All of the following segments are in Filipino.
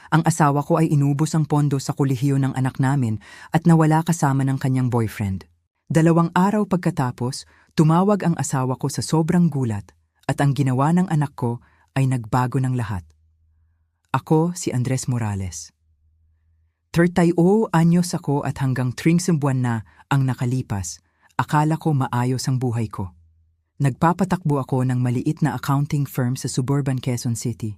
Ang asawa ko ay inubos ang pondo sa kolehiyo ng anak namin at nawala kasama ng kanyang boyfriend. 2 araw pagkatapos, tumawag ang asawa ko sa sobrang gulat at ang ginawa ng anak ko ay nagbago ng lahat. Ako si Andres Morales. 30 anyos ako at hanggang 30 buwan na ang nakalipas, akala ko maayos ang buhay ko. Nagpapatakbo ako ng maliit na accounting firm sa suburban Quezon City.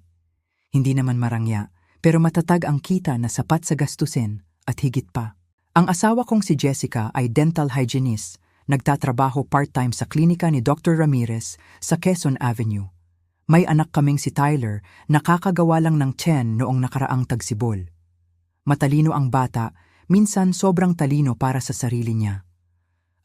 Hindi naman marangya, pero matatag ang kita na sapat sa gastusin at higit pa. Ang asawa kong si Jessica ay dental hygienist, nagtatrabaho part-time sa klinika ni Dr. Ramirez sa Quezon Avenue. May anak kaming si Tyler, nakakagawa lang ng 10 noong nakaraang tagsibol. Matalino ang bata, minsan sobrang talino para sa sarili niya.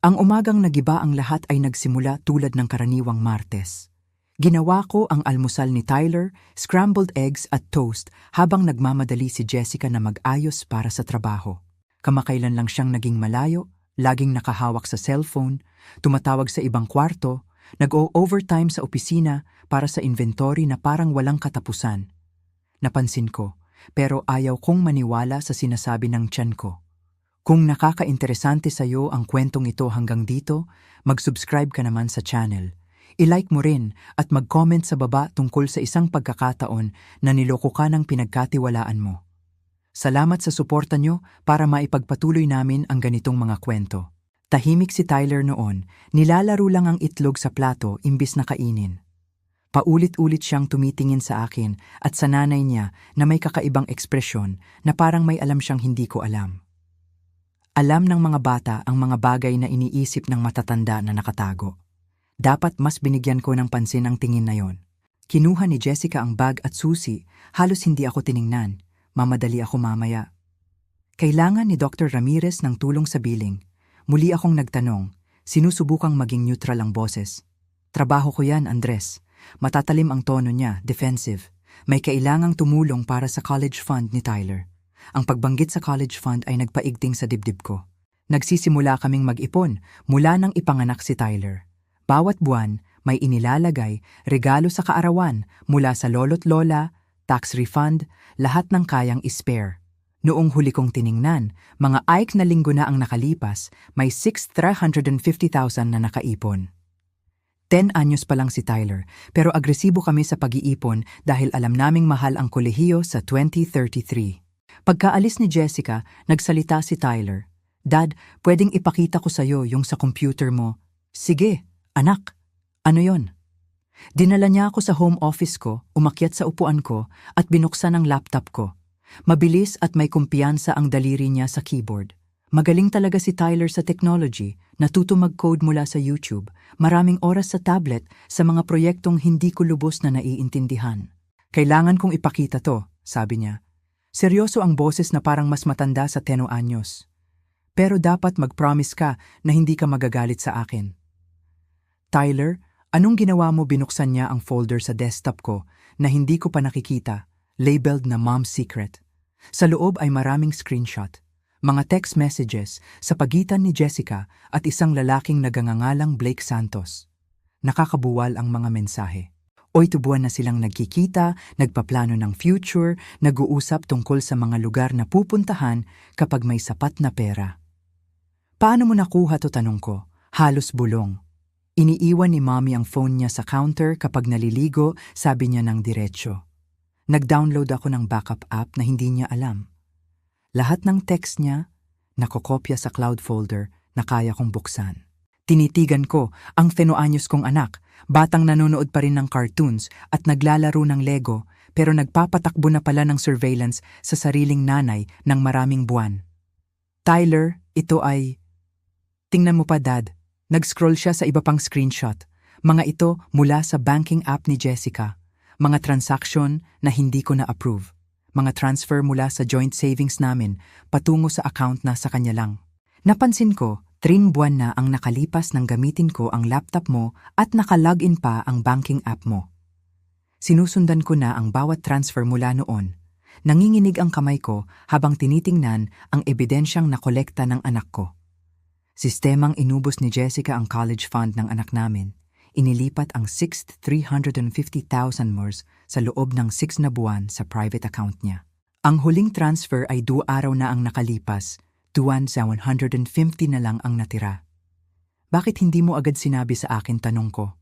Ang umagang nagiba ang lahat ay nagsimula tulad ng karaniwang Martes. Ginawa ko ang almusal ni Tyler, scrambled eggs at toast habang nagmamadali si Jessica na mag-ayos para sa trabaho. Kamakailan lang siyang naging malayo, laging nakahawak sa cellphone, tumatawag sa ibang kwarto, nag-o-overtime sa opisina para sa inventory na parang walang katapusan. Napansin ko, pero ayaw kong maniwala sa sinasabi ng tiyan ko. Kung nakaka-interesante sa iyo ang kwentong ito hanggang dito, mag-subscribe ka naman sa channel. I-like mo rin at mag-comment sa baba tungkol sa isang pagkakataon na niloko ka ng pinagkatiwalaan mo. Salamat sa suporta nyo para maipagpatuloy namin ang ganitong mga kwento. Tahimik si Tyler noon, nilalaro lang ang itlog sa plato imbis na kainin. Paulit-ulit siyang tumitingin sa akin at sa nanay niya na may kakaibang ekspresyon na parang may alam siyang hindi ko alam. Alam ng mga bata ang mga bagay na iniisip ng matatanda na nakatago. Dapat mas binigyan ko ng pansin ang tingin na yon. Kinuha ni Jessica ang bag at susi, halos hindi ako tiningnan. Mamadali ako mamaya. Kailangan ni Dr. Ramirez ng tulong sa billing. Muli akong nagtanong, sinusubukang maging neutral ang boses. Trabaho ko yan, Andres. Matatalim ang tono niya, defensive. May kailangang tumulong para sa college fund ni Tyler. Ang pagbanggit sa college fund ay nagpaigting sa dibdib ko. Nagsisimula kaming mag-ipon mula nang ipanganak si Tyler. Bawat buwan, may inilalagay, regalo sa kaarawan mula sa lolo't lola, tax refund, lahat ng kayang ispare. Noong huli kong tiningnan, mga aik na linggo na ang nakalipas, may 6,350,000 na nakaipon. 10 anyos pa lang si Tyler, pero agresibo kami sa pag-iipon dahil alam naming mahal ang kolehiyo sa 2033. Pagkaalis ni Jessica, nagsalita si Tyler. Dad, pwedeng ipakita ko sa'yo yung sa computer mo. Sige, anak. Ano yon? Dinala niya ako sa home office ko, umakyat sa upuan ko at binuksan ang laptop ko. Mabilis at may kumpiyansa ang daliri niya sa keyboard. Magaling talaga si Tyler sa technology, natuto mag-code mula sa YouTube, maraming oras sa tablet sa mga proyektong hindi ko lubos na naiintindihan. Kailangan kong ipakita to, sabi niya. Seryoso ang boses na parang mas matanda sa 10 anyos. Pero dapat mag-promise ka na hindi ka magagalit sa akin. Tyler, anong ginawa mo? Binuksan niya ang folder sa desktop ko na hindi ko pa nakikita, labeled na Mom's Secret. Sa loob ay maraming screenshot, mga text messages sa pagitan ni Jessica at isang lalaking nagangangalang Blake Santos. Nakakabuwal ang mga mensahe. 8 buwan na silang nagkikita, nagpaplano ng future, nag-uusap tungkol sa mga lugar na pupuntahan kapag may sapat na pera. Paano mo nakuha to? Tanong ko. Halos bulong. Iniiwan ni Mommy ang phone niya sa counter kapag naliligo, sabi niya ng diretsyo. Nag-download ako ng backup app na hindi niya alam. Lahat ng text niya, nakokopya sa cloud folder na kaya kong buksan. Tinitigan ko ang 10 anyos kong anak, batang nanonood pa rin ng cartoons at naglalaro ng Lego pero nagpapatakbo na pala ng surveillance sa sariling nanay ng maraming buwan. Tyler, ito ay... Tingnan mo pa, Dad. Nag-scroll siya sa iba pang screenshot. Mga ito mula sa banking app ni Jessica. Mga transaction na hindi ko na-approve. Mga transfer mula sa joint savings namin patungo sa account na sa kanya lang. Napansin ko, 3 buwan na ang nakalipas nang gamitin ko ang laptop mo at nakalogin pa ang banking app mo. Sinusundan ko na ang bawat transfer mula noon. Nanginginig ang kamay ko habang tinitingnan ang ebidensyang nakolekta ng anak ko. Sistemang inubos ni Jessica ang college fund ng anak namin. Inilipat ang 6,350,000 more sa loob ng 6 na buwan sa private account niya. Ang huling transfer ay 2 araw na ang nakalipas, tuwan sa 150 na lang ang natira. Bakit hindi mo agad sinabi sa akin, tanong ko?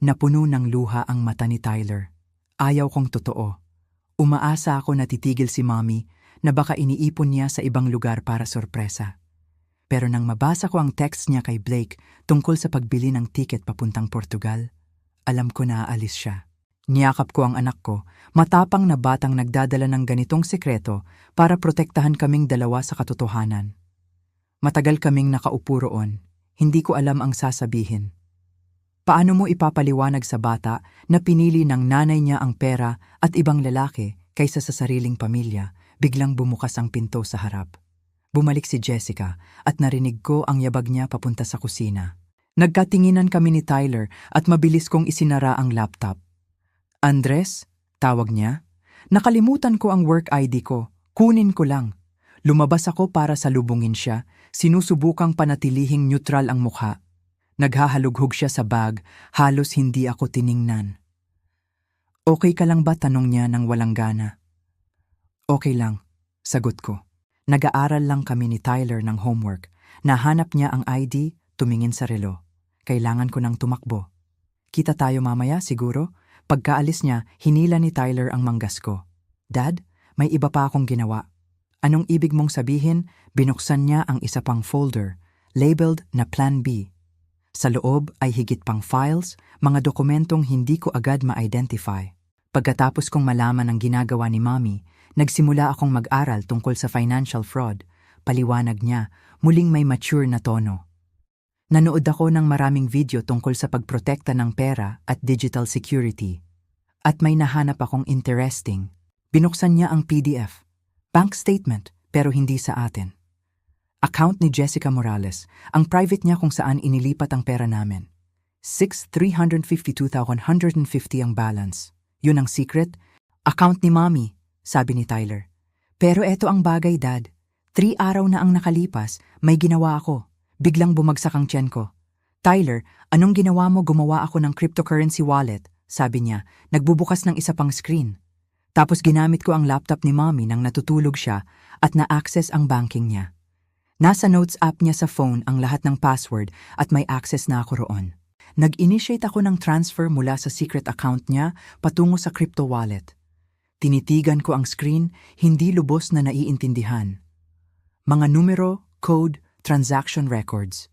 Napuno ng luha ang mata ni Tyler. Ayaw kong totoo. Umaasa ako na titigil si Mommy na baka iniipon niya sa ibang lugar para sorpresa. Pero nang mabasa ko ang text niya kay Blake tungkol sa pagbili ng tiket papuntang Portugal, alam ko na aalis siya. Niyakap ko ang anak ko, matapang na batang nagdadala ng ganitong sekreto para protektahan kaming dalawa sa katotohanan. Matagal kaming nakaupo roon, hindi ko alam ang sasabihin. Paano mo ipapaliwanag sa bata na pinili ng nanay niya ang pera at ibang lalaki kaysa sa sariling pamilya? Biglang bumukas ang pinto sa harap. Bumalik si Jessica at narinig ko ang yabag niya papunta sa kusina. Nagkatinginan kami ni Tyler at mabilis kong isinara ang laptop. Andres? Tawag niya. Nakalimutan ko ang work ID ko. Kunin ko lang. Lumabas ako para salubungin siya. Sinusubukang panatilihing neutral ang mukha. Naghahalughog siya sa bag, halos hindi ako tiningnan. Okay ka lang ba? Tanong niya nang walang gana. Okay lang, sagot ko. Nag-aaral lang kami ni Tyler ng homework. Nahanap niya ang ID, tumingin sa relo. Kailangan ko nang tumakbo. Kita tayo mamaya siguro? Pagkaalis niya, hinila ni Tyler ang manggas ko. Dad, may iba pa akong ginawa. Anong ibig mong sabihin? Binuksan niya ang isa pang folder, labeled na Plan B. Sa loob ay higit pang files, mga dokumentong hindi ko agad ma-identify. Pagkatapos kong malaman ang ginagawa ni Mommy, nagsimula akong mag-aral tungkol sa financial fraud. Paliwanag niya, muling may mature na tono. Nanood ako ng maraming video tungkol sa pagprotekta ng pera at digital security. At may nahanap akong interesting. Binuksan niya ang PDF. Bank statement, pero hindi sa atin. Account ni Jessica Morales, ang private niya kung saan inilipat ang pera namin. 6,352,150 ang balance. Yun ang secret? Account ni Mommy, sabi ni Tyler. Pero eto ang bagay, Dad. 3 araw na ang nakalipas, may ginawa ako. Biglang bumagsak ang tiyan ko. Tyler, anong ginawa mo? Gumawa ako ng cryptocurrency wallet, sabi niya, nagbubukas ng isa pang screen. Tapos ginamit ko ang laptop ni Mommy nang natutulog siya at na-access ang banking niya. Nasa notes app niya sa phone ang lahat ng password at may access na ako roon. Nag-initiate ako ng transfer mula sa secret account niya patungo sa crypto wallet. Tinitigan ko ang screen, hindi lubos na naiintindihan. Mga numero, code, transaction records.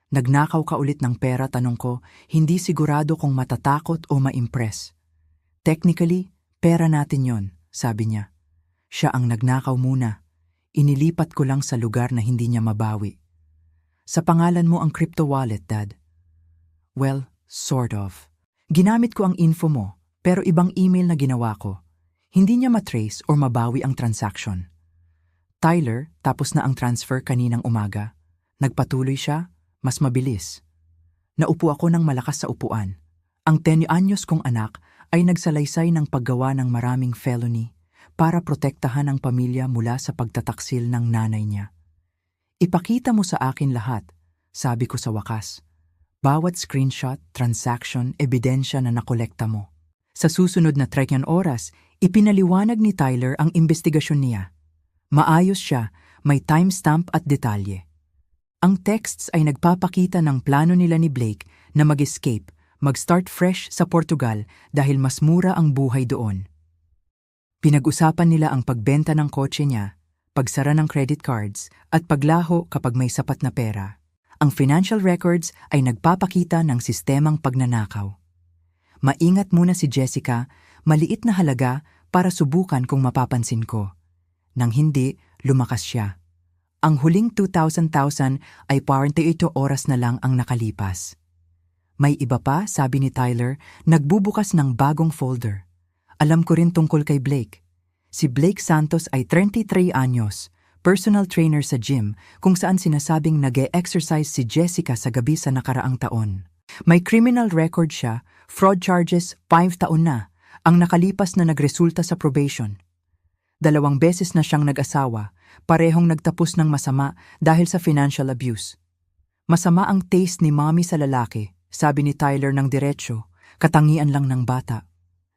Nagnakaw ka ulit ng pera, tanong ko, hindi sigurado kung matatakot o ma-impress. Technically, pera natin yon, sabi niya. Siya ang nagnakaw muna. Inilipat ko lang sa lugar na hindi niya mabawi. Sa pangalan mo ang crypto wallet, Dad? Well, sort of. Ginamit ko ang info mo, pero ibang email na ginawa ko. Hindi niya matrace or mabawi ang transaction. Tyler, tapos na ang transfer kaninang umaga. Nagpatuloy siya, mas mabilis. Naupo ako ng malakas sa upuan. Ang 10 anyos kong anak ay nagsalaysay ng paggawa ng maraming felony para protektahan ang pamilya mula sa pagtataksil ng nanay niya. Ipakita mo sa akin lahat, sabi ko sa wakas. Bawat screenshot, transaction, ebidensya na nakolekta mo. Sa susunod na 3 oras, ipinaliwanag ni Tyler ang investigasyon niya. Maayos siya, may timestamp at detalye. Ang texts ay nagpapakita ng plano nila ni Blake na mag-escape, mag-start fresh sa Portugal dahil mas mura ang buhay doon. Pinag-usapan nila ang pagbenta ng kotse niya, pagsara ng credit cards, at paglaho kapag may sapat na pera. Ang financial records ay nagpapakita ng sistemang pagnanakaw. Maingat muna si Jessica, maliit na halaga para subukan kung mapapansin ko. Nang hindi, lumakas siya. Ang huling 2,000 ay 48 oras na lang ang nakalipas. May iba pa, sabi ni Tyler, nagbubukas ng bagong folder. Alam ko rin tungkol kay Blake. Si Blake Santos ay 33 anyos, personal trainer sa gym kung saan sinasabing nag-e-exercise si Jessica sa gabi sa nakaraang taon. May criminal record siya, fraud charges 5 taon na, ang nakalipas na nagresulta sa probation. 2 beses na siyang nag-asawa, parehong nagtapos ng masama dahil sa financial abuse. Masama ang taste ni Mommy sa lalaki, sabi ni Tyler ng diretsyo, katangian lang ng bata.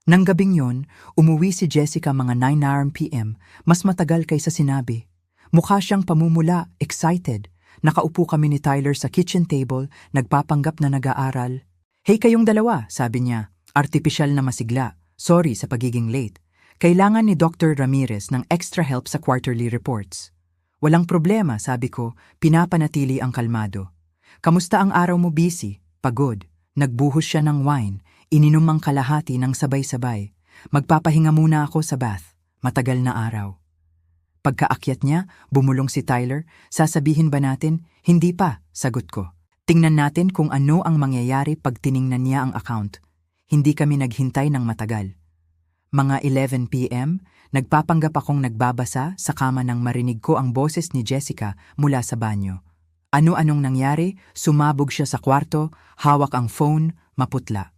Nang gabing yon, umuwi si Jessica mga 9 p.m., mas matagal kaysa sinabi. Mukha siyang pamumula, excited. Nakaupo kami ni Tyler sa kitchen table, nagpapanggap na nag-aaral. "Hey kayong dalawa," sabi niya, artipisyal na masigla. "Sorry sa pagiging late. Kailangan ni Dr. Ramirez ng extra help sa quarterly reports." "Walang problema," sabi ko, pinapanatili ang kalmado. "Kamusta ang araw mo, busy?" "Pagod." Nagbuhos siya ng wine. Ininom ang kalahati ng sabay-sabay. "Magpapahinga muna ako sa bath. Matagal na araw." Pagkaakyat niya, bumulong si Tyler. "Sasabihin ba natin?" "Hindi pa," sagot ko. "Tingnan natin kung ano ang mangyayari pag tiningnan niya ang account." Hindi kami naghintay ng matagal. Mga 11 p.m., nagpapanggap akong nagbabasa sa kama nang marinig ko ang boses ni Jessica mula sa banyo. Ano-anong nangyari? Sumabog siya sa kwarto, hawak ang phone, maputla.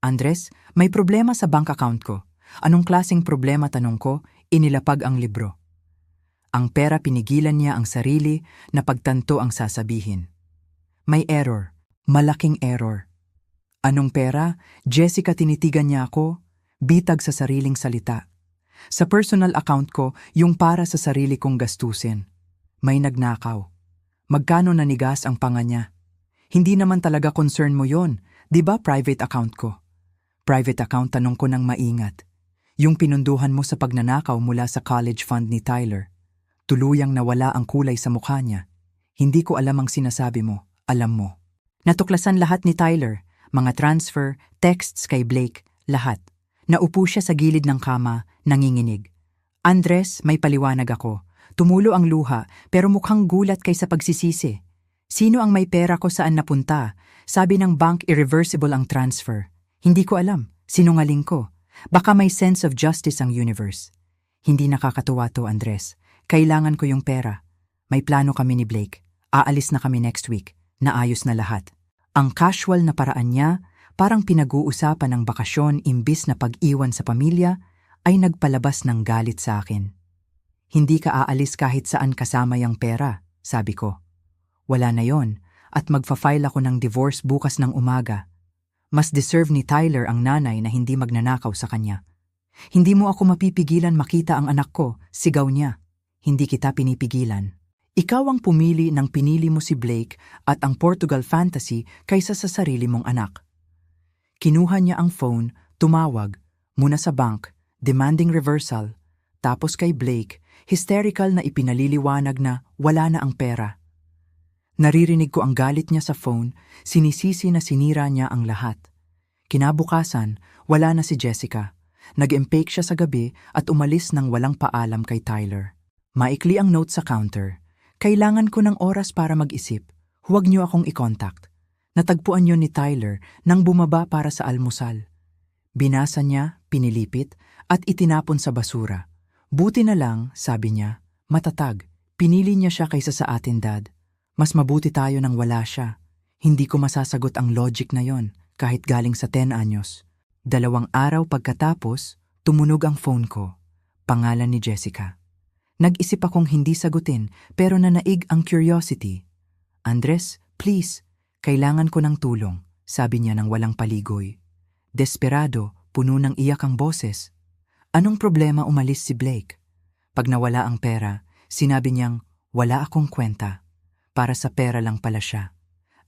"Andres, may problema sa bank account ko." "Anong klaseng problema?" tanong ko, inilapag ang libro. Ang pera, pinigilan niya ang sarili na pagtanto ang sasabihin. "May error. Malaking error." "Anong pera?" Jessica, tinitigan niya ako, bitag sa sariling salita. "Sa personal account ko, yung para sa sarili kong gastusin. May nagnakaw." "Magkano nanigas ang panga niya?" "Hindi naman talaga concern mo yon, di ba private account ko?" "Private account?" tanong ko ng maingat. "Yung pinunduhan mo sa pagnanakaw mula sa college fund ni Tyler." Tuluyang nawala ang kulay sa mukha niya. "Hindi ko alam ang sinasabi mo, alam mo." Natuklasan lahat ni Tyler, mga transfer, texts kay Blake, lahat. Naupo siya sa gilid ng kama, nanginginig. "Andres, may paliwanag ako." Tumulo ang luha, pero mukhang gulat kaysa pagsisisi. "Sino ang may pera ko, saan napunta?" "Sabi ng bank, irreversible ang transfer." "Hindi ko alam." "Sinungaling ko." "Baka may sense of justice ang universe." "Hindi nakakatuwa to, Andres. Kailangan ko yung pera." "May plano kami ni Blake. Aalis na kami next week. Naayos na lahat." Ang casual na paraan niya, parang pinag-uusapan ng bakasyon imbis na pag-iwan sa pamilya, ay nagpalabas ng galit sa akin. "Hindi ka aalis kahit saan kasama yung pera," sabi ko. "Wala na yon, at magfa-file ako ng divorce bukas ng umaga." Mas deserve ni Tyler ang nanay na hindi magnanakaw sa kanya. "Hindi mo ako mapipigilan makita ang anak ko," sigaw niya. "Hindi kita pinipigilan. Ikaw ang pumili ng pinili mo si Blake at ang Portugal fantasy kaysa sa sarili mong anak." Kinuha niya ang phone, tumawag, muna sa bank, demanding reversal, tapos kay Blake, hysterical na ipinaliliwanag na wala na ang pera. Naririnig ko ang galit niya sa phone, sinisisi na sinira niya ang lahat. Kinabukasan, wala na si Jessica. Nag-empake siya sa gabi at umalis nang walang paalam kay Tyler. Maikli ang note sa counter. "Kailangan ko ng oras para mag-isip. Huwag niyo akong i-contact." Natagpuan yun ni Tyler nang bumaba para sa almusal. Binasa niya, pinilipit, at itinapon sa basura. "Buti na lang," sabi niya, "matatag. Pinili niya siya kaysa sa atin, Dad. Mas mabuti tayo nang wala siya." Hindi ko masasagot ang logic na yon, kahit galing sa 10 anyos. 2 araw pagkatapos, tumunog ang phone ko. Pangalan ni Jessica. Nag-isip akong hindi sagutin, pero nanaig ang curiosity. "Andres, please, kailangan ko ng tulong," sabi niya nang walang paligoy. Desperado, puno ng iyak ang boses. "Anong problema?" Umalis si Blake. Pag nawala ang pera, sinabi niyang, "Wala akong kwenta." Para sa pera lang pala siya.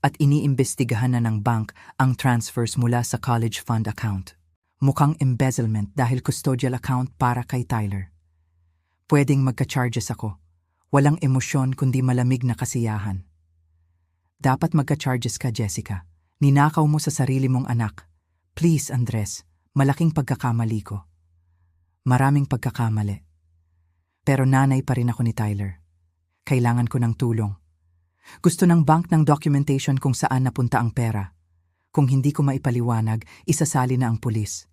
At iniimbestigahan na ng bank ang transfers mula sa college fund account. Mukhang embezzlement dahil custodial account para kay Tyler. Pwedeng magka-charges ako. Walang emosyon kundi malamig na kasiyahan. "Dapat magka-charges ka, Jessica. Ninakaw mo sa sarili mong anak." "Please, Andres, malaking pagkakamali ko." "Maraming pagkakamali. Pero nanay pa rin ako ni Tyler. Kailangan ko ng tulong. Gusto ng bank ng documentation kung saan napunta ang pera. Kung hindi ko maipaliwanag, isasali na ang pulis."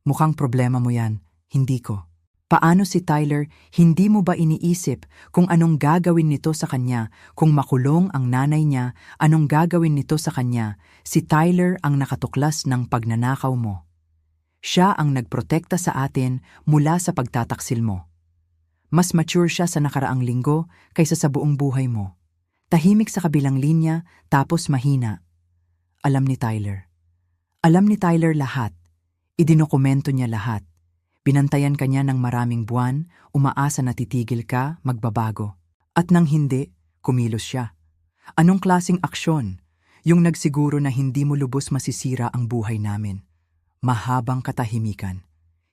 "Mukhang problema mo yan, hindi ko." "Paano si Tyler? Hindi mo ba iniisip kung anong gagawin nito sa kanya kung makulong ang nanay niya? Anong gagawin nito sa kanya? Si Tyler ang nakatuklas ng pagnanakaw mo. Siya ang nagprotekta sa atin mula sa pagtataksil mo. Mas mature siya sa nakaraang linggo kaysa sa buong buhay mo. Tahimik sa kabilang linya, tapos mahina." Alam ni Tyler. Alam ni Tyler lahat. Idinokumento niya lahat. Binantayan kanya ng maraming buwan, umaasa na titigil ka, magbabago. At nang hindi, kumilos siya. Anong klaseng aksyon? Yung nagsiguro na hindi mo lubos masisira ang buhay namin. Mahabang katahimikan.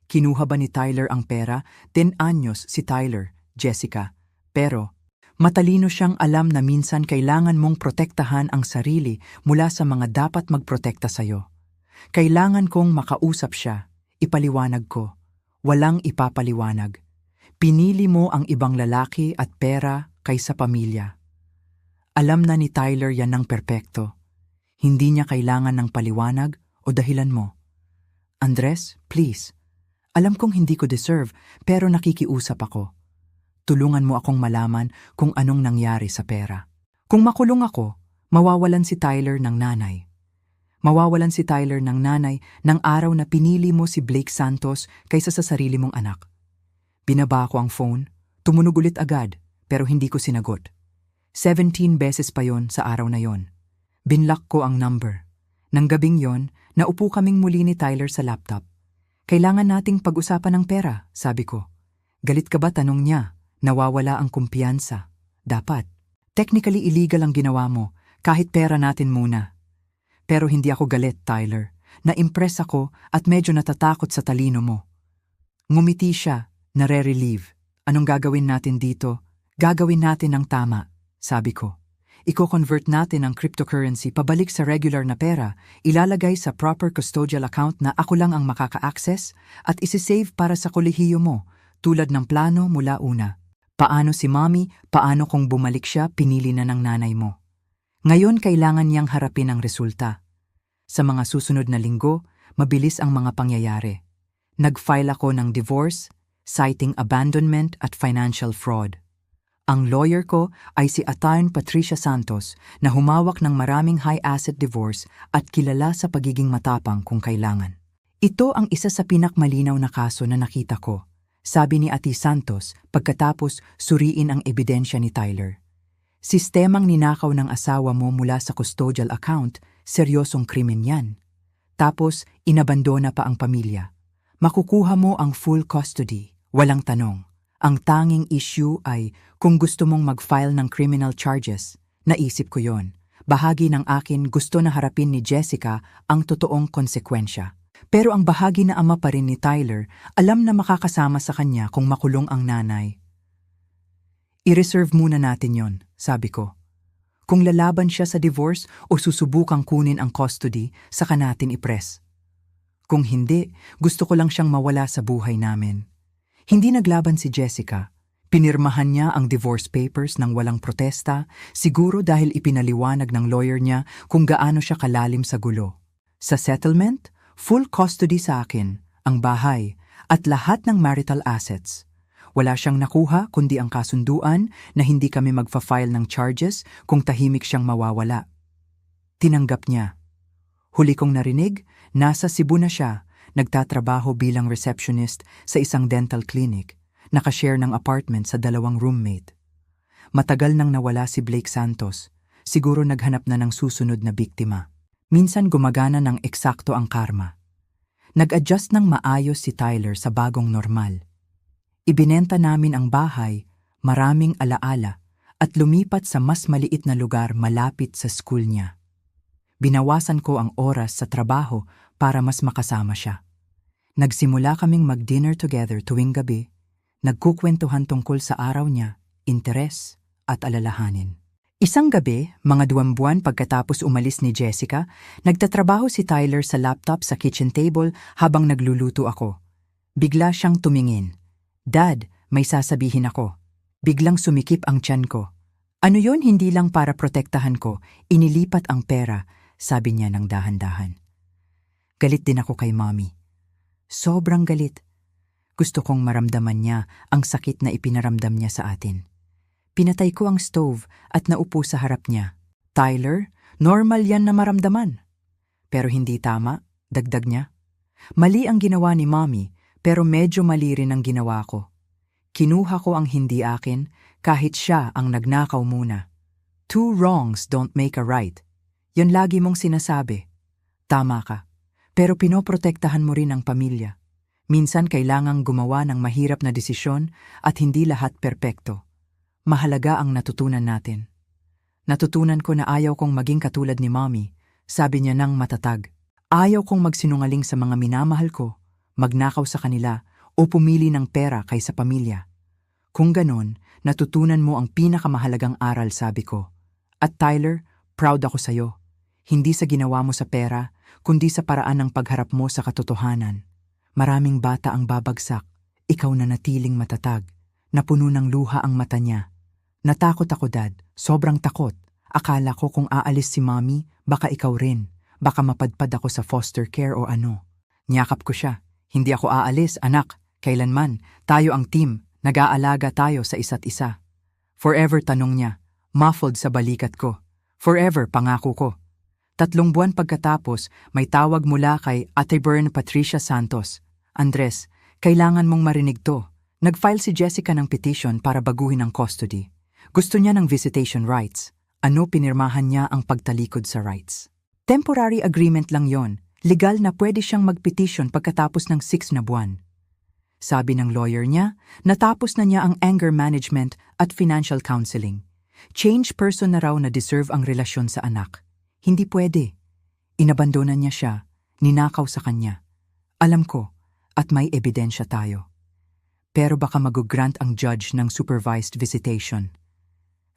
Kinuha ba ni Tyler ang pera? 10 anyos si Tyler, Jessica. Pero, matalino siyang alam na minsan kailangan mong protektahan ang sarili mula sa mga dapat magprotekta sa'yo. Kailangan kong makausap siya. Ipaliwanag ko. Walang ipapaliwanag. Pinili mo ang ibang lalaki at pera kaysa pamilya. Alam na ni Tyler yan ng perpekto. Hindi niya kailangan ng paliwanag o dahilan mo. Andres, please. Alam kong hindi ko deserve pero nakikiusap ako. Tulungan mo akong malaman kung anong nangyari sa pera. Kung makulong ako, mawawalan si Tyler ng nanay. Mawawalan si Tyler ng nanay ng araw na pinili mo si Blake Santos kaysa sa sarili mong anak. Binaba ko ang phone, tumunog ulit agad pero hindi ko sinagot. 17 beses pa yon sa araw na yon. Binlock ko ang number. Nang gabing yon, naupo kaming muli ni Tyler sa laptop. Kailangan nating pag-usapan ng pera, sabi ko. Galit ka ba, tanong niya. Nawawala ang kumpiyansa. Dapat. Technically illegal ang ginawa mo, kahit pera natin muna. Pero hindi ako galit, Tyler. Na-impress ako at medyo natatakot sa talino mo. Ngumiti siya, nare-relieve. Anong gagawin natin dito? Gagawin natin ang tama, sabi ko. Iko-convert natin ang cryptocurrency pabalik sa regular na pera, ilalagay sa proper custodial account na ako lang ang makaka-access at isisave para sa kolehiyo mo, tulad ng plano mula una. Paano si Mommy, paano kung bumalik siya, pinili na ng nanay mo. Ngayon kailangan niyang harapin ang resulta. Sa mga susunod na linggo, mabilis ang mga pangyayari. Nag-file ako ng divorce, citing abandonment at financial fraud. Ang lawyer ko ay si Attorney Patricia Santos na humawak ng maraming high-asset divorce at kilala sa pagiging matapang kung kailangan. Ito ang isa sa pinakmalinaw na kaso na nakita ko, sabi ni Ate Santos pagkatapos suriin ang ebidensya ni Tyler. Sistemang ninakaw ng asawa mo mula sa custodial account, seryosong krimen yan. Tapos inabandona pa ang pamilya. Makukuha mo ang full custody, walang tanong. Ang tanging issue ay kung gusto mong mag-file ng criminal charges. Naisip ko yon. Bahagi ng akin gusto na harapin ni Jessica ang totoong konsekwensya. Pero ang bahagi na ama pa rin ni Tyler, alam na makakasama sa kanya kung makulong ang nanay. I-reserve muna natin yon, sabi ko. Kung lalaban siya sa divorce o susubukang kunin ang custody, saka natin i-press. Kung hindi, gusto ko lang siyang mawala sa buhay namin. Hindi naglaban si Jessica. Pinirmahan niya ang divorce papers nang walang protesta, siguro dahil ipinaliwanag ng lawyer niya kung gaano siya kalalim sa gulo. Sa settlement, full custody sa akin, ang bahay, at lahat ng marital assets. Wala siyang nakuha kundi ang kasunduan na hindi kami magfa-file ng charges kung tahimik siyang mawawala. Tinanggap niya. Huli kong narinig, nasa Cebu na siya, nagtatrabaho bilang receptionist sa isang dental clinic, nakashare ng apartment sa 2 roommate. Matagal nang nawala si Blake Santos, siguro naghanap na ng susunod na biktima. Minsan gumagana ng eksakto ang karma. Nag-adjust ng maayos si Tyler sa bagong normal. Ibinenta namin ang bahay, maraming alaala, at lumipat sa mas maliit na lugar malapit sa school niya. Binawasan ko ang oras sa trabaho para mas makasama siya. Nagsimula kaming mag-dinner together tuwing gabi, nagkukwentuhan tungkol sa araw niya, interes at alalahanin. Isang gabi, mga 2 buwan pagkatapos umalis ni Jessica, nagtatrabaho si Tyler sa laptop sa kitchen table habang nagluluto ako. Bigla siyang tumingin. Dad, may sasabihin ako. Biglang sumikip ang tiyan ko. Ano yon, hindi lang para protektahan ko, inilipat ang pera, sabi niya ng dahan-dahan. Galit din ako kay Mommy. Sobrang galit. Gusto kong maramdaman niya ang sakit na ipinaramdam niya sa atin. Pinatay ko ang stove at naupo sa harap niya. Tyler, normal yan na maramdaman. Pero hindi tama, dagdag niya. Mali ang ginawa ni Mommy, pero medyo mali rin ang ginawa ko. Kinuha ko ang hindi akin kahit siya ang nagnakaw muna. 2 wrongs don't make a right. Yan lagi mong sinasabi. Tama ka. Pero pinoprotektahan mo rin ang pamilya. Minsan kailangang gumawa ng mahirap na desisyon at hindi lahat perpekto. Mahalaga ang natutunan natin. Natutunan ko na ayaw kong maging katulad ni Mommy, sabi niya nang matatag. Ayaw kong magsinungaling sa mga minamahal ko, magnakaw sa kanila o pumili ng pera kaysa pamilya. Kung ganon, natutunan mo ang pinakamahalagang aral, sabi ko. At Tyler, proud ako sa'yo. Hindi sa ginawa mo sa pera, kundi sa paraan ng pagharap mo sa katotohanan. Maraming bata ang babagsak, ikaw na natiling matatag, napuno ng luha ang mata niya. Natakot ako, Dad, sobrang takot. Akala ko kung aalis si Mommy, baka ikaw rin. Baka mapadpad ako sa foster care o ano. Niyakap ko siya. Hindi ako aalis, anak. Kailanman, tayo ang team. Nag-aalaga tayo sa isa't isa. Forever, tanong niya. Muffled sa balikat ko. Forever, pangako ko. 3 buwan pagkatapos, may tawag mula kay Ate Bern Patricia Santos. Andres, kailangan mong marinig to. Nag-file si Jessica ng petition para baguhin ang custody. Gusto niya ng visitation rights. Ano, pinirmahan niya ang pagtalikod sa rights. Temporary agreement lang yon. Legal na pwede siyang mag-petition pagkatapos ng 6 na buwan. Sabi ng lawyer niya, natapos na niya ang anger management at financial counseling. Change person na raw na deserve ang relasyon sa anak. Hindi pwede. Inabandonan niya siya, ninakaw sa kanya. Alam ko, at may ebidensya tayo. Pero baka mag-grant ang judge ng supervised visitation.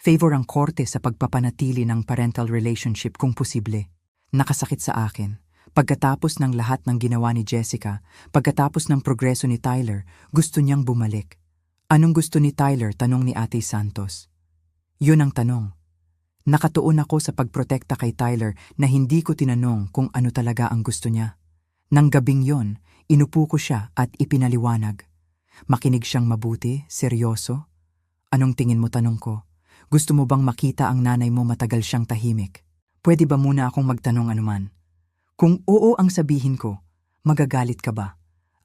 Favor ang korte sa pagpapanatili ng parental relationship kung posible. Nakasakit sa akin. Pagkatapos ng lahat ng ginawa ni Jessica, pagkatapos ng progreso ni Tyler, gusto niyang bumalik. Anong gusto ni Tyler? Tanong ni Ate Santos. Yun ang tanong. Nakatuon ako sa pagprotekta kay Tyler na hindi ko tinanong kung ano talaga ang gusto niya. Nang gabing yon, inupo ko siya at ipinaliwanag. Makinig siyang mabuti, seryoso. Anong tingin mo? Tanong ko. Gusto mo bang makita ang nanay mo matagal siyang tahimik? Pwede ba muna akong magtanong anuman? Kung oo ang sabihin ko, magagalit ka ba?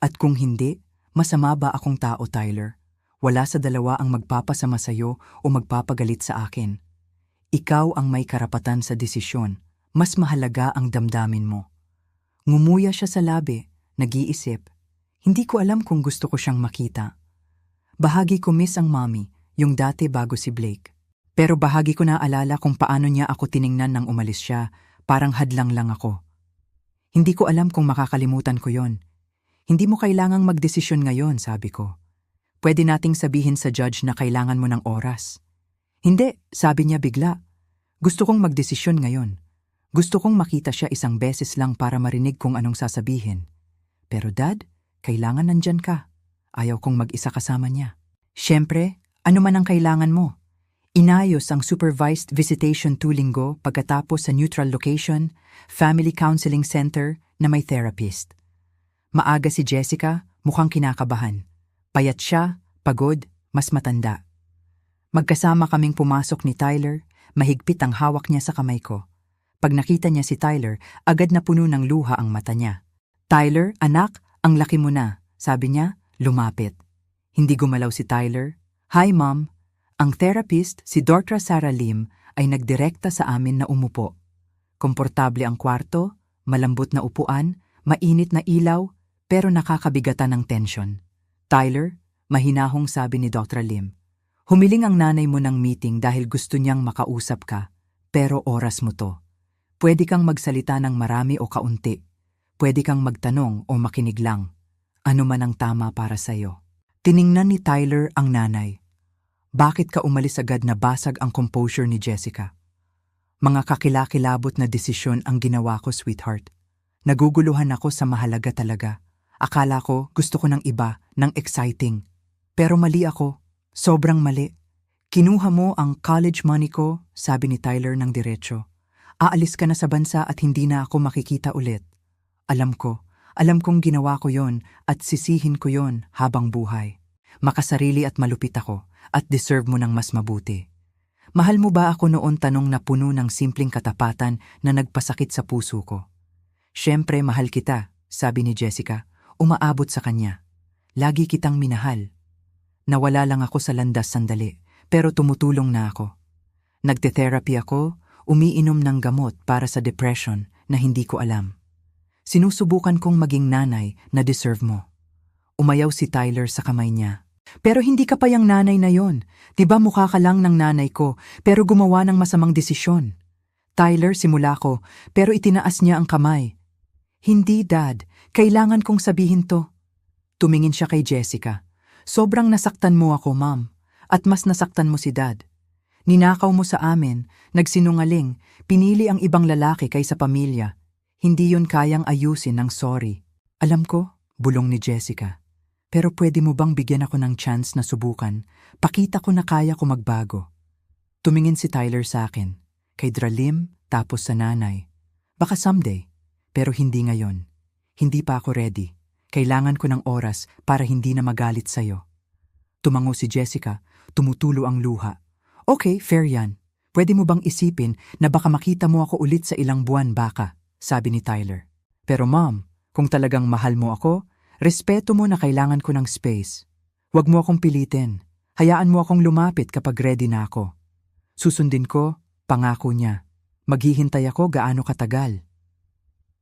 At kung hindi, masama ba akong tao, Tyler? Wala sa dalawa ang magpapasama sa'yo o magpapagalit sa akin. Ikaw ang may karapatan sa desisyon. Mas mahalaga ang damdamin mo. Ngumuya siya sa labi, nag-iisip. Hindi ko alam kung gusto ko siyang makita. Bahagi ko miss ang Mommy, yung dati bago si Blake. Pero bahagi ko naalala kung paano niya ako tiningnan nang umalis siya, parang hadlang lang ako. Hindi ko alam kung makakalimutan ko yon. Hindi mo kailangang magdesisyon ngayon, sabi ko. Pwede nating sabihin sa judge na kailangan mo ng oras. Hindi, sabi niya bigla. Gusto kong magdesisyon ngayon. Gusto kong makita siya isang beses lang para marinig kung anong sasabihin. Pero Dad, kailangan nandyan ka. Ayaw kong mag-isa kasama niya. Siyempre, ano man ang kailangan mo. Inayos ang supervised visitation 2 linggo pagkatapos sa neutral location, family counseling center na may therapist. Maaga si Jessica, mukhang kinakabahan. Payat siya, pagod, mas matanda. Magkasama kaming pumasok ni Tyler, mahigpit ang hawak niya sa kamay ko. Pag nakita niya si Tyler, agad na puno ng luha ang mata niya. Tyler, anak, ang laki mo na, sabi niya, lumapit. Hindi gumalaw si Tyler. Hi, Mom. Ang therapist, si Dr. Sarah Lim, ay nagdirekta sa amin na umupo. Komportable ang kwarto, malambot na upuan, mainit na ilaw, pero nakakabigatan ng tensyon. Tyler, mahinahong sabi ni Dr. Lim. Humiling ang nanay mo ng meeting dahil gusto niyang makausap ka, pero oras mo to. Pwede kang magsalita ng marami o kaunti. Pwede kang magtanong o makinig lang. Ano man ang tama para sa'yo. Tiningnan ni Tyler ang nanay. Bakit ka umalis agad? Na basag ang composure ni Jessica. Mga kakilakilabot na desisyon ang ginawa ko, sweetheart. Naguguluhan ako sa mahalaga talaga. Akala ko gusto ko ng iba, ng exciting. Pero mali ako. Sobrang mali. Kinuha mo ang college money ko, sabi ni Tyler ng diretso. Aalis ka na sa bansa at hindi na ako makikita ulit. Alam kong ginawa ko yon at sisihin ko yon habang buhay. Makasarili at malupit ako at deserve mo ng mas mabuti. Mahal mo ba ako noon? Tanong na puno ng simpleng katapatan na nagpasakit sa puso ko. Siyempre mahal kita, sabi ni Jessica, umaabot sa kanya. Lagi kitang minahal. Nawala lang ako sa landas sandali, pero tumutulong na ako. Nagte-therapy ako, umiinom ng gamot para sa depression na hindi ko alam. Sinusubukan kong maging nanay na deserve mo. Umayaw si Tyler sa kamay niya. Pero hindi ka pa yung nanay na yon. Diba mukha ka lang ng nanay ko, pero gumawa ng masamang desisyon. Tyler, simula ko, pero itinaas niya ang kamay. Hindi, Dad. Kailangan kong sabihin to. Tumingin siya kay Jessica. Sobrang nasaktan mo ako, Ma'am. At mas nasaktan mo si Dad. Ninakaw mo sa amin, nagsinungaling, pinili ang ibang lalaki kaysa pamilya. Hindi yon kayang ayusin ng sorry. Alam ko, bulong ni Jessica. Pero pwede mo bang bigyan ako ng chance na subukan? Pakita ko na kaya ko magbago. Tumingin si Tyler sa akin, kay Dralim, tapos sa nanay. Baka someday, pero hindi ngayon. Hindi pa ako ready. Kailangan ko ng oras para hindi na magalit sa'yo. Tumango si Jessica, tumutulo ang luha. Okay, fair yan. Pwede mo bang isipin na baka makita mo ako ulit sa ilang buwan baka? Sabi ni Tyler. Pero Mom, kung talagang mahal mo ako, respeto mo na kailangan ko ng space. Huwag mo akong pilitin. Hayaan mo akong lumapit kapag ready na ako. Susundin ko, pangako niya. Maghihintay ako gaano katagal.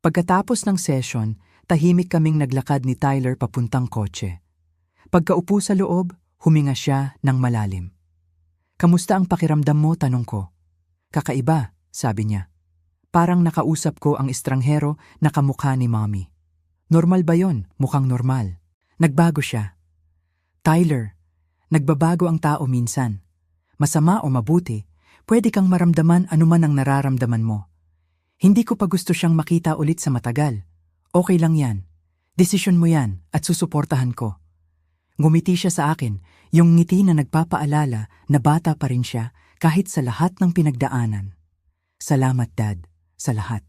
Pagkatapos ng session, tahimik kaming naglakad ni Tyler papuntang kotse. Pagkaupo sa loob, huminga siya ng malalim. Kamusta ang pakiramdam mo, tanong ko. Kakaiba, sabi niya. Parang nakausap ko ang estranghero na kamukha ni Mommy. Normal ba yon? Mukhang normal. Nagbago siya. Tyler, nagbabago ang tao minsan. Masama o mabuti, pwede kang maramdaman anuman ang nararamdaman mo. Hindi ko pa gusto siyang makita ulit sa matagal. Okay lang yan. Desisyon mo yan at susuportahan ko. Ngumiti siya sa akin, yung ngiti na nagpapaalala na bata pa rin siya kahit sa lahat ng pinagdaanan. Salamat, Dad, sa lahat.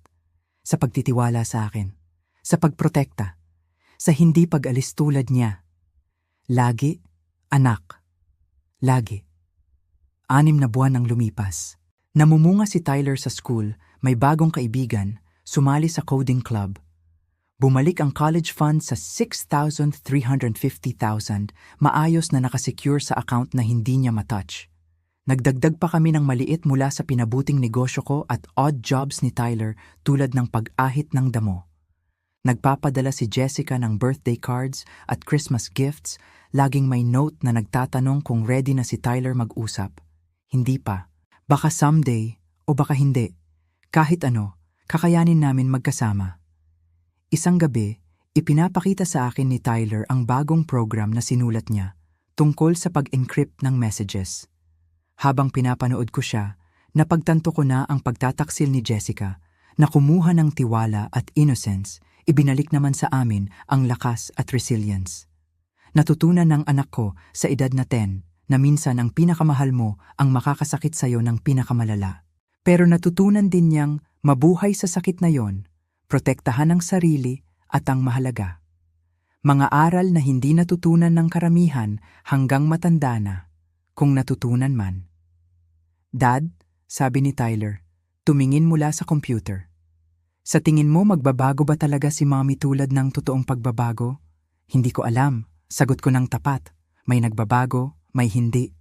Sa pagtitiwala sa akin. Sa pagprotekta. Sa hindi pag-alis tulad niya. Lagi, anak. Lagi. 6 na buwan ang lumipas. Namumunga si Tyler sa school, may bagong kaibigan, sumali sa coding club. Bumalik ang college fund sa 6,350,000, maayos na nakasecure sa account na hindi niya matouch. Nagdagdag pa kami ng maliit mula sa pinabuting negosyo ko at odd jobs ni Tyler tulad ng pag-ahit ng damo. Nagpapadala si Jessica ng birthday cards at Christmas gifts, laging may note na nagtatanong kung ready na si Tyler mag-usap. Hindi pa. Baka someday o baka hindi. Kahit ano, kakayanin namin magkasama. Isang gabi, ipinapakita sa akin ni Tyler ang bagong program na sinulat niya tungkol sa pag-encrypt ng messages. Habang pinapanood ko siya, napagtanto ko na ang pagtataksil ni Jessica na kumuha ng tiwala at innocence, ibinalik naman sa amin ang lakas at resilience. Natutunan ng anak ko sa edad na 10 na minsan ang pinakamahal mo ang makakasakit sa'yo ng pinakamalala. Pero natutunan din niyang mabuhay sa sakit na yon, protektahan ang sarili at ang mahalaga. Mga aral na hindi natutunan ng karamihan hanggang matanda na, kung natutunan man. Dad, sabi ni Tyler, tumingin mula sa computer. Sa tingin mo magbabago ba talaga si Mommy tulad ng totoong pagbabago? Hindi ko alam, sagot ko ng tapat. May nagbabago, may hindi.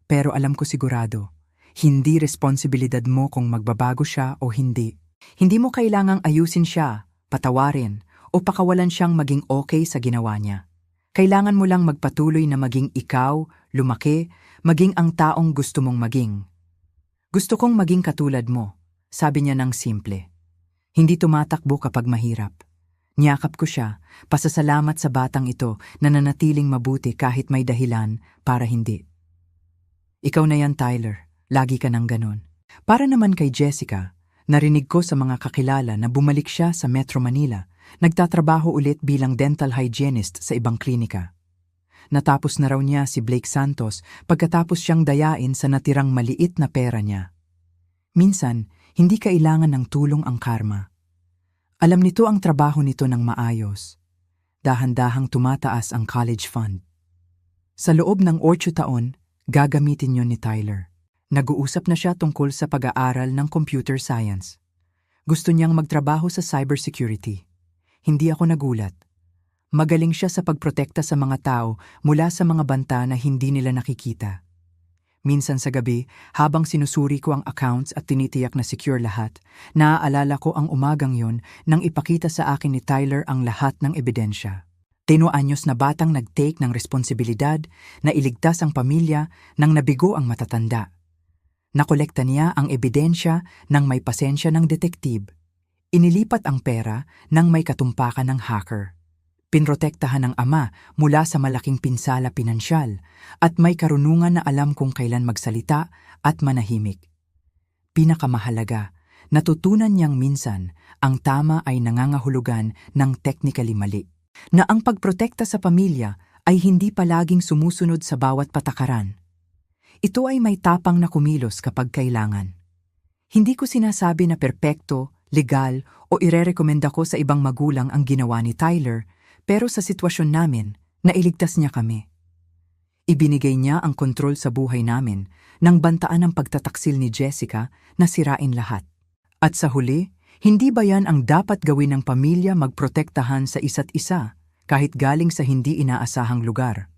Pero alam ko sigurado, hindi responsibilidad mo kung magbabago siya o hindi. Hindi mo kailangang ayusin siya, patawarin, o pakawalan siyang maging okay sa ginawa niya. Kailangan mo lang magpatuloy na maging ikaw, lumaki, maging ang taong gusto mong maging. Gusto kong maging katulad mo, sabi niya ng simple. Hindi tumatakbo kapag mahirap. Niyakap ko siya, pasasalamat sa batang ito na nanatiling mabuti kahit may dahilan para hindi. Ikaw na yan, Tyler. Lagi ka nang ganon. Para naman kay Jessica, narinig ko sa mga kakilala na bumalik siya sa Metro Manila, nagtatrabaho ulit bilang dental hygienist sa ibang klinika. Natapos na raw niya si Blake Santos pagkatapos siyang dayain sa natirang maliit na pera niya. Minsan, hindi kailangan ng tulong ang karma. Alam nito ang trabaho nito ng maayos. Dahan-dahang tumataas ang college fund. Sa loob ng 8 taon, gagamitin yon ni Tyler. Nag-uusap na siya tungkol sa pag-aaral ng computer science. Gusto niyang magtrabaho sa cybersecurity. Hindi ako nagulat. Magaling siya sa pagprotekta sa mga tao mula sa mga banta na hindi nila nakikita. Minsan sa gabi, habang sinusuri ko ang accounts at tinitiyak na secure lahat, naaalala ko ang umagang yon nang ipakita sa akin ni Tyler ang lahat ng ebidensya. 10 anyos na batang nag-take ng responsibilidad na iligtas ang pamilya nang nabigo ang matatanda. Nakolekta niya ang ebidensya nang may pasensya ng detektib. Inilipat ang pera nang may katumpakan ng hacker. Pinrotektahan ng ama mula sa malaking pinsala pinansyal at may karunungan na alam kung kailan magsalita at manahimik. Pinakamahalaga, natutunan niyang minsan ang tama ay nangangahulugan ng technically mali. Na ang pagprotekta sa pamilya ay hindi palaging sumusunod sa bawat patakaran. Ito ay may tapang na kumilos kapag kailangan. Hindi ko sinasabi na perpekto, legal o irerekomenda ko sa ibang magulang ang ginawa ni Tyler, pero sa sitwasyon namin, nailigtas niya kami. Ibinigay niya ang kontrol sa buhay namin nang bantaan ang pagtataksil ni Jessica na sirain lahat. At sa huli, hindi ba yan ang dapat gawin ng pamilya magprotektahan sa isa't isa kahit galing sa hindi inaasahang lugar?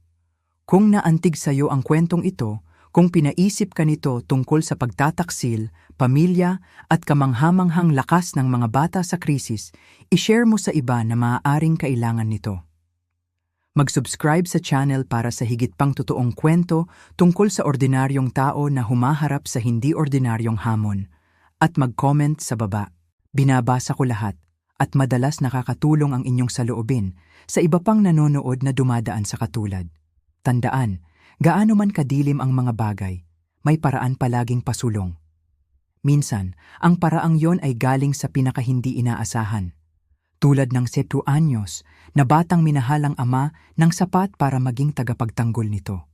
Kung naantig sa iyo ang kwentong ito, kung pinaisip ka nito tungkol sa pagtataksil, pamilya at kamanghamanghang lakas ng mga bata sa krisis, ishare mo sa iba na maaaring kailangan nito. Mag-subscribe sa channel para sa higit pang totoong kwento tungkol sa ordinaryong tao na humaharap sa hindi ordinaryong hamon. At mag-comment sa baba. Binabasa ko lahat at madalas nakakatulong ang inyong saloobin sa iba pang nanonood na dumadaan sa katulad. Tandaan, gaano man kadilim ang mga bagay, may paraan palaging pasulong. Minsan, ang paraang yon ay galing sa pinakahindi inaasahan. Tulad ng 7 anyos na batang minahal ang ama ng sapat para maging tagapagtanggol nito.